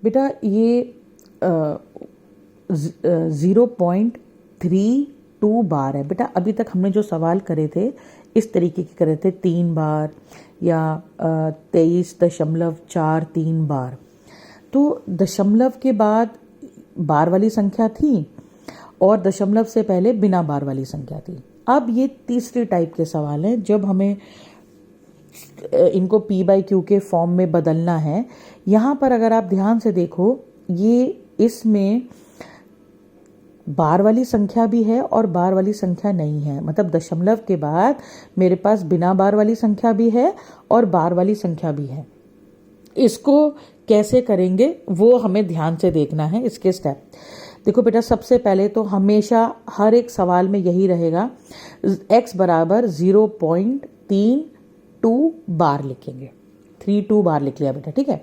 बेटा ये 0.32 बार है। बेटा अभी तक हमने जो सवाल करे थे इस तरीके के करे थे, 3 बार या 23.43 बार। तो दशमलव के बाद बार वाली संख्या थी और दशमलव से पहले बिना बार वाली संख्या थी। अब ये तीसरी टाइप के सवाल हैं जब हमें इनको p/q के फॉर्म में बदलना है। यहाँ पर अगर आप ध्यान से देखो, ये इसमें बार वाली संख्या भी है और बार वाली संख्या नहीं है। मतलब दशमलव के बाद मेरे पास बिना बार वाली संख्या भी है और बार वाली संख्या भी है। इसको कैसे करेंगे वो हमें ध्यान से देखना है। इसके स्टेप देखो बेटा, सबसे पहले तो हमेशा हर एक सवाल में यही रहेगा, x बराबर 0.32 बार लिखेंगे। 32 बार लिख लिया बेटा, ठीक है।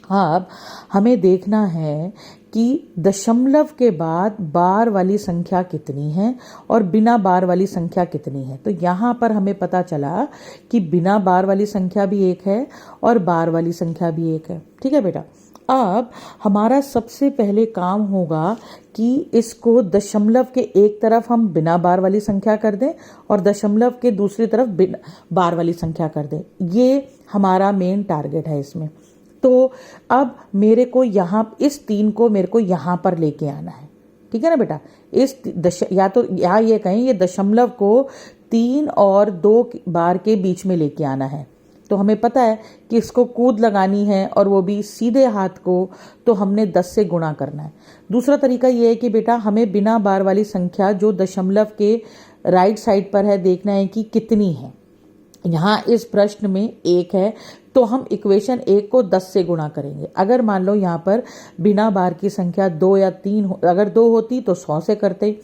हाँ, अब हमें देखना है कि दशमलव के बाद बार वाली संख्या कितनी है और बिना बार वाली संख्या कितनी है। तो यहाँ पर हमें पता चला कि बिना बार वाली संख्या भी एक है और बार वाली संख्या भी एक है, ठीक है बेटा। अब हमारा सबसे पहले काम होगा कि इसको दशमलव के एक तरफ हम बिना बार वाली संख्या कर दें और दशमलव के दूसरी तरफ बिना बार वाली संख्या कर दें। ये हमारा मेन टारगेट है इसमें। तो अब मेरे को यहाँ इस 3 को मेरे को यहाँ पर लेके आना है, ठीक है ना बेटा। या तो ये कहें ये दशमलव को 3 और 2 बार के बीच में लेके आना है। तो हमें पता है कि इसको कूद लगानी है और वो भी सीधे हाथ को, तो हमने 10 से गुणा करना है। दूसरा तरीका ये है कि बेटा हमें बिना बार वाली संख्या जो दशमलव के राइट साइड पर है देखना है कि कितनी है। यहाँ इस प्रश्न में 1 है तो हम इक्वेशन 1 को 10 से गुणा करेंगे। अगर मान लो यहाँ पर बिना बार की संख्या 2 या 3 अगर 2 होती तो 100 से करते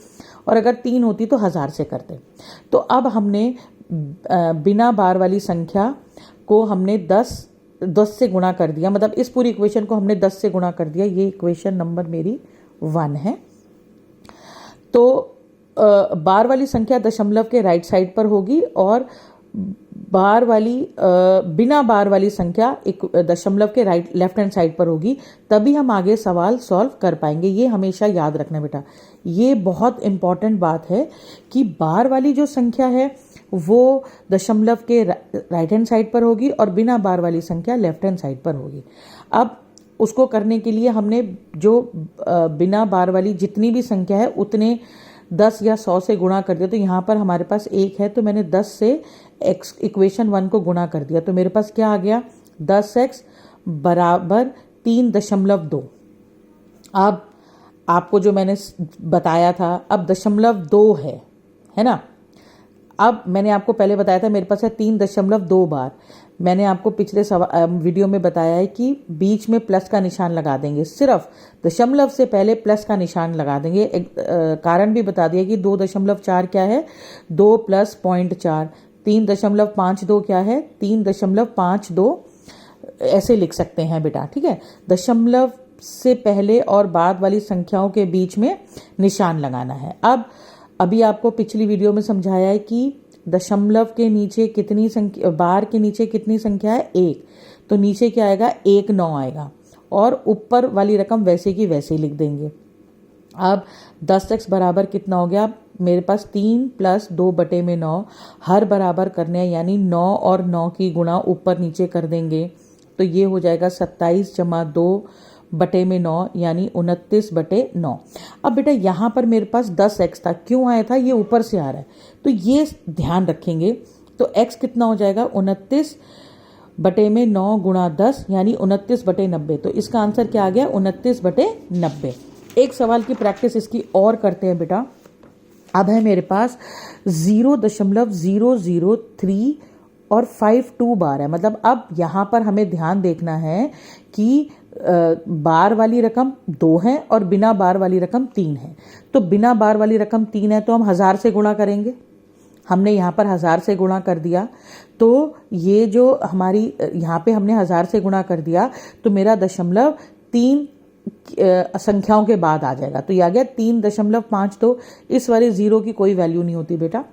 और अगर 3 होती तो 1000 से करते। तो अब हमने बिना बार वाली संख्या को हमने 10 से गुणा कर दिया। मतलब इस पूरी इक्वेशन को हमने 10 से गुणा कर दिया। ये इक्वेशन नंबर मेरी 1 है। तो बार वाली संख्या दशमलव के राइट साइड पर होगी और बार वाली बिना बार वाली संख्या दशमलव के लेफ्ट हैंड साइड पर होगी। तभी हम आगे सवाल सॉल्व कर पाएंगे। ये हमेशा याद रखना बेटा। ये बहुत इंपॉर्टेंट बात है कि बार वाली जो संख्या है वो दशमलव के राइट हैंड साइड पर होगी और बिना बार वाली संख्या लेफ्ट हैंड साइड पर होगी। अब उसको करने के लिए हमने जो बिना बार वाली जितनी भी संख्या है उतने 10 या 100 से गुणा कर दिया। तो यहाँ पर हमारे पास 1 है तो मैंने 10 से इक्वेशन 1 को गुणा कर दिया। तो मेरे पास क्या आ गया, 10x बराबर 3.2। अब आपको जो मैंने बताया था, अब दशमलव 2 है ना। अब मैंने आपको पहले बताया था मेरे पास है 3.2 बार। मैंने आपको पिछले वीडियो में बताया है कि बीच में प्लस का निशान लगा देंगे। सिर्फ दशमलव से पहले प्लस का निशान लगा देंगे। कारण भी बता दिया कि 2.4 क्या है, 2 + 0.4। 3.52 क्या है, 3.52 ऐसे लिख सकते हैं बेटा, ठीक है। दशमलव से पहले और बाद वाली संख्याओं के बीच में निशान लगाना है। अभी आपको पिछली वीडियो में समझाया है कि दशमलव के नीचे कितनी संख्या, बार के नीचे कितनी संख्या है, 1। तो नीचे क्या आएगा, 1 9 आएगा और ऊपर वाली रकम वैसे की वैसे ही लिख देंगे। अब 10x बराबर कितना हो गया, मेरे पास 3 + 2/9 हर बराबर करने हैं, यानी 9 और 9 की गुणा ऊपर नीचे कर देंगे। तो ये हो जाएगा 27 + 2/9 यानी 29/9। अब बेटा यहाँ पर मेरे पास 10x था, क्यों आया था, ये ऊपर से आ रहा है तो ये ध्यान रखेंगे। तो x कितना हो जाएगा, 29/9 गुणा 10 यानी 29/90। तो इसका आंसर क्या आ गया, 29/90। एक सवाल की प्रैक्टिस इसकी और करते हैं बेटा। अब है मेरे पास 0.003 और 52 बार है। मतलब अब यहाँ पर हमें ध्यान देखना है कि बार वाली रकम 2 है और बिना बार वाली रकम 3 है। तो बिना बार वाली रकम 3 है तो हम 1000 से गुणा करेंगे। हमने यहाँ पर 1000 से गुणा कर दिया। तो ये जो हमारी यहाँ पे हमने 1000 से गुणा कर दिया तो मेरा दशमलव 3 संख्याओं के बाद आ जाएगा। तो ये आ गया 3.52। इस वाले 0 की कोई वैल्यू नहीं होती बेटा।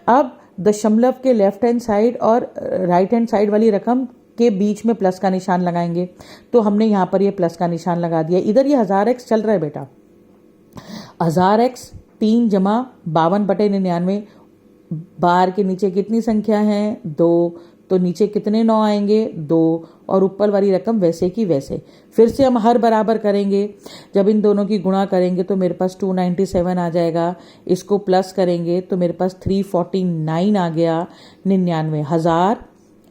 अब दशमलव के लेफ्ट हैंड साइड और राइट हैंड साइड वाली रकम के बीच में प्लस का निशान लगाएंगे, तो हमने यहाँ पर ये प्लस का निशान लगा दिया। इधर ये 1000x चल रहा है बेटा, 1000x 3 जमा 52/99, बार के नीचे कितनी संख्या है 2, तो नीचे कितने 9 आएंगे 2, और ऊपर वाली रकम वैसे की वैसे। फिर से हम हर बराबर करेंगे, जब इन दोनों की गुणा करेंगे तो मेरे पास 297 आ जाएगा, इसको प्लस करेंगे तो मेरे पास 349 आ गया 99। 1000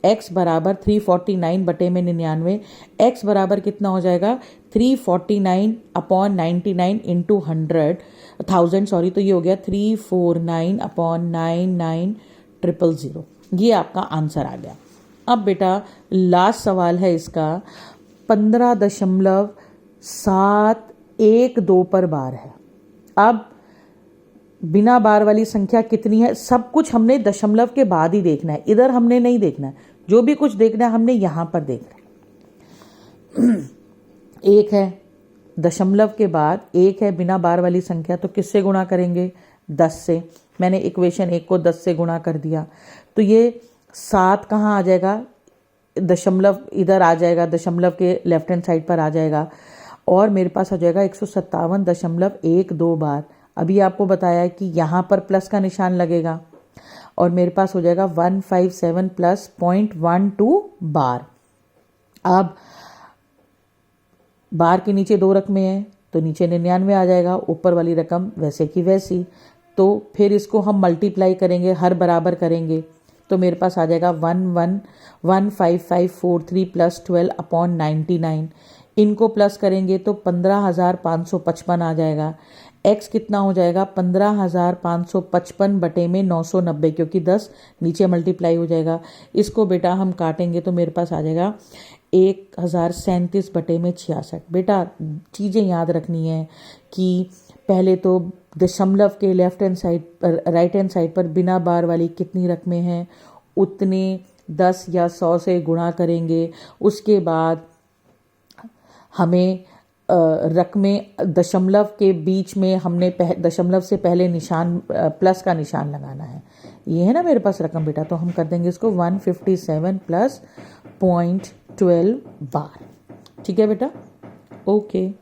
x बराबर 349/99, x बराबर कितना हो जाएगा 349/99 इंटू 1000 सॉरी, तो ये हो गया 349/99,000। ये आपका आंसर आ गया। अब बेटा लास्ट सवाल है इसका, 15.712 पर बार है। अब बिना बार वाली संख्या कितनी है, सब कुछ हमने दशमलव के बाद ही देखना है, इधर हमने नहीं देखना है। जो भी कुछ देखना है हमने यहां पर देखना है। एक है दशमलव के बाद, एक है बिना बार वाली संख्या, तो किससे गुणा करेंगे 10 से। मैंने इक्वेशन 1 को 10 से गुणा कर दिया, तो ये 7 कहाँ आ जाएगा, दशमलव इधर आ जाएगा, दशमलव के लेफ्ट हैंड साइड पर आ जाएगा, और मेरे पास आ जाएगा 157.12 बार। अभी आपको बताया कि यहाँ पर प्लस का निशान लगेगा, और मेरे पास हो जाएगा 157 प्लस 0.12 बार। अब बार के नीचे 2 रकमें हैं, तो नीचे 99 आ जाएगा, ऊपर वाली रकम वैसे की वैसी। तो फिर इसको हम मल्टीप्लाई करेंगे, हर बराबर करेंगे, तो मेरे पास आ जाएगा 15543 प्लस 12/99। इनको प्लस करेंगे तो 15,555 आ जाएगा। x कितना हो जाएगा 15,555/990, क्योंकि 10 नीचे मल्टीप्लाई हो जाएगा। इसको बेटा हम काटेंगे तो मेरे पास आ जाएगा 1037/66। बेटा चीज़ें याद रखनी है कि पहले तो दशमलव के लेफ्ट हैंड साइड पर, राइट हैंड साइड पर बिना बार वाली कितनी रकमें हैं उतने 10 या 100 से गुणा करेंगे। उसके बाद हमें रकमें दशमलव के बीच में हमने दशमलव से पहले निशान प्लस का निशान लगाना है। ये है ना मेरे पास रकम बेटा, तो हम कर देंगे इसको 157 प्लस 0.12 बार। ठीक है बेटा, ओके।